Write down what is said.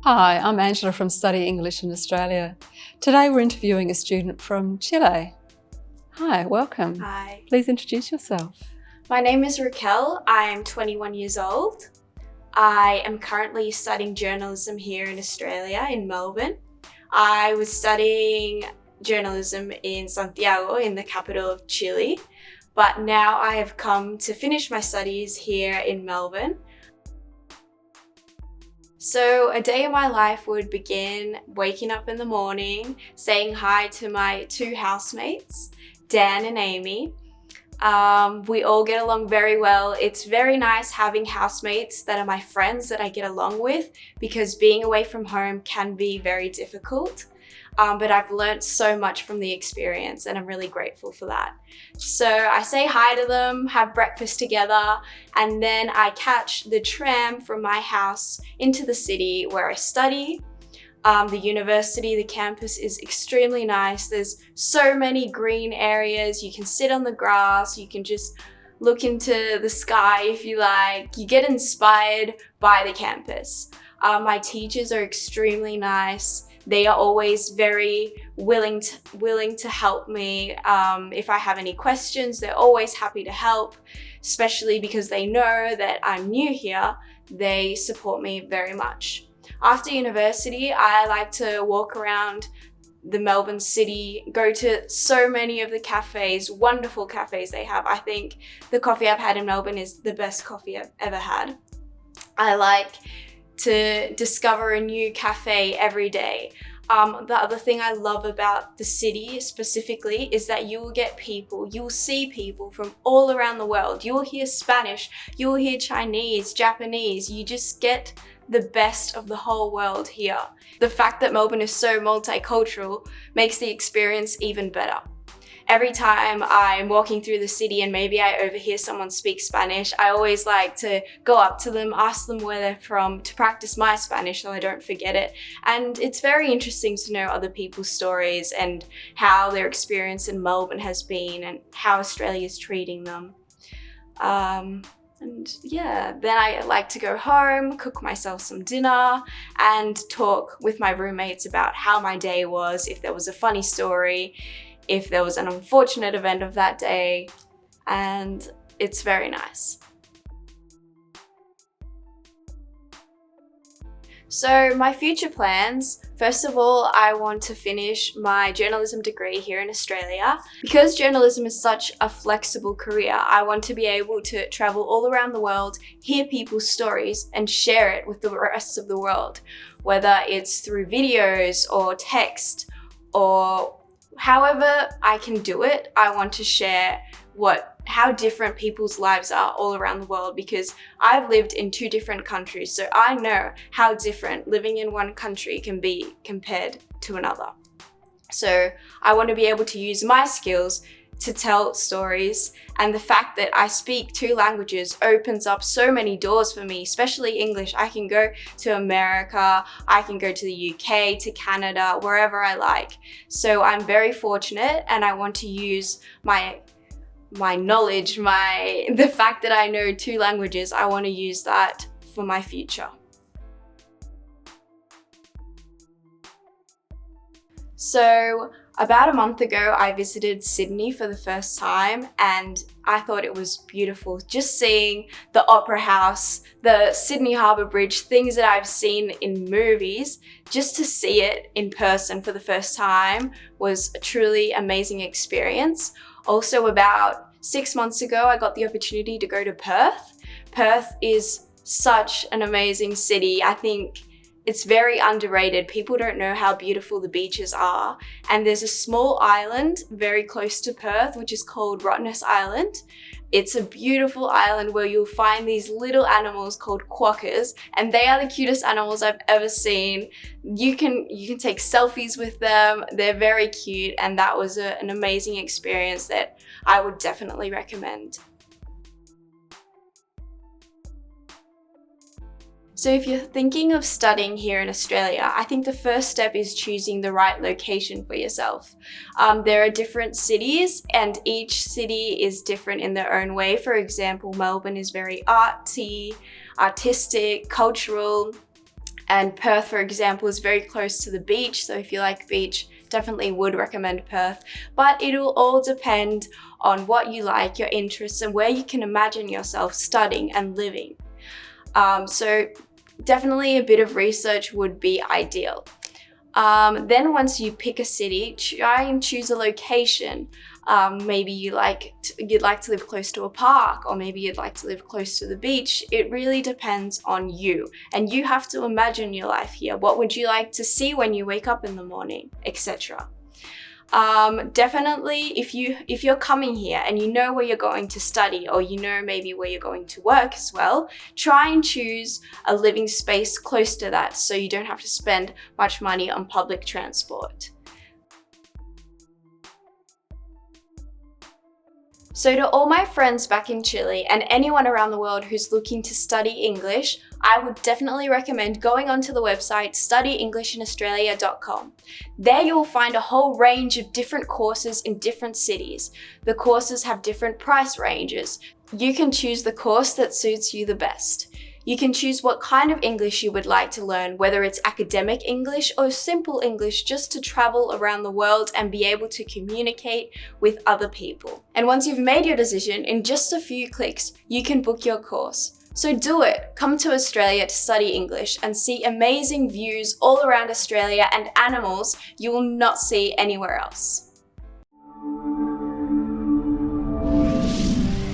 Hi, I'm Angela from Study English in Australia. Today we're interviewing a student from Chile. Hi, welcome. Hi. Please introduce yourself. My name is Raquel. I am 21 years old. I am currently studying journalism here in Australia, in Melbourne. I was studying journalism in Santiago, in the capital of Chile, but now I have come to finish my studies here in Melbourne. So a day in my life would begin waking up in the morning, saying hi to my two housemates, Dan and Amy. We all get along very well. It's very nice having housemates that are my friends that I get along with, because being away from home can be very difficult. But I've learned so much from the experience and I'm really grateful for that. So I say hi to them, have breakfast together, and then I catch the tram from my house into the city where I study. The university, the campus is extremely nice. There's so many green areas. You can sit on the grass, you can just look into the sky if you like. You get inspired by the campus. My teachers are extremely nice. They are always very willing to help me. If I have any questions, they're always happy to help, especially because they know that I'm new here. They support me very much. After university, I like to walk around the Melbourne city, go to so many of the cafes, wonderful cafes they have. I think the coffee I've had in Melbourne is the best coffee I've ever had. I like to discover a new cafe every day. The other thing I love about the city specifically is that you will see people from all around the world. You will hear Spanish, you will hear Chinese, Japanese. You just get the best of the whole world here. The fact that Melbourne is so multicultural makes the experience even better. Every time I'm walking through the city and maybe I overhear someone speak Spanish, I always like to go up to them, ask them where they're from, to practice my Spanish so I don't forget it. And it's very interesting to know other people's stories and how their experience in Melbourne has been and how Australia is treating them. And yeah, then I like to go home, cook myself some dinner, and talk with my roommates about how my day was, if there was a funny story, if there was an unfortunate event of that day, and it's very nice. So my future plans, first of all, I want to finish my journalism degree here in Australia. Because journalism is such a flexible career, I want to be able to travel all around the world, hear people's stories, and share it with the rest of the world, whether it's through videos or text or however I can do it. I want to share how different people's lives are all around the world, because I've lived in 2 different countries, so I know how different living in one country can be compared to another. So I want to be able to use my skills to tell stories, and the fact that I speak 2 languages opens up so many doors for me, especially English. I can go to America, I can go to the UK, to Canada, wherever I like. So I'm very fortunate, and I want to use my knowledge, the fact that I know 2 languages, I want to use that for my future. So about a month ago, I visited Sydney for the first time, and I thought it was beautiful. Just seeing the Opera House, the Sydney Harbour Bridge, things that I've seen in movies, just to see it in person for the first time was a truly amazing experience. Also, about 6 months ago, I got the opportunity to go to Perth. Perth is such an amazing city. I think it's very underrated. People don't know how beautiful the beaches are. And there's a small island very close to Perth, which is called Rottnest Island. It's a beautiful island where you'll find these little animals called quokkas, and they are the cutest animals I've ever seen. You can take selfies with them. They're very cute, and that was an amazing experience that I would definitely recommend. So if you're thinking of studying here in Australia, I think the first step is choosing the right location for yourself. There are different cities, and each city is different in their own way. For example, Melbourne is very arty, artistic, cultural. And Perth, for example, is very close to the beach. So if you like beach, definitely would recommend Perth. But it'll all depend on what you like, your interests, and where you can imagine yourself studying and living. So definitely a bit of research would be ideal. Then once you pick a city, try and choose a location. Maybe you'd like to live close to a park, or maybe you'd like to live close to the beach. It really depends on you, and you have to imagine your life here. What would you like to see when you wake up in the morning, etc. Definitely, if you're coming here and you know where you're going to study, or you know maybe where you're going to work as well, try and choose a living space close to that so you don't have to spend much money on public transport. So to all my friends back in Chile and anyone around the world who's looking to study English, I would definitely recommend going onto the website studyenglishinaustralia.com. There you will find a whole range of different courses in different cities. The courses have different price ranges. You can choose the course that suits you the best. You can choose what kind of English you would like to learn, whether it's academic English or simple English, just to travel around the world and be able to communicate with other people. And once you've made your decision, in just a few clicks, you can book your course. So do it. Come to Australia to study English and see amazing views all around Australia and animals you will not see anywhere else.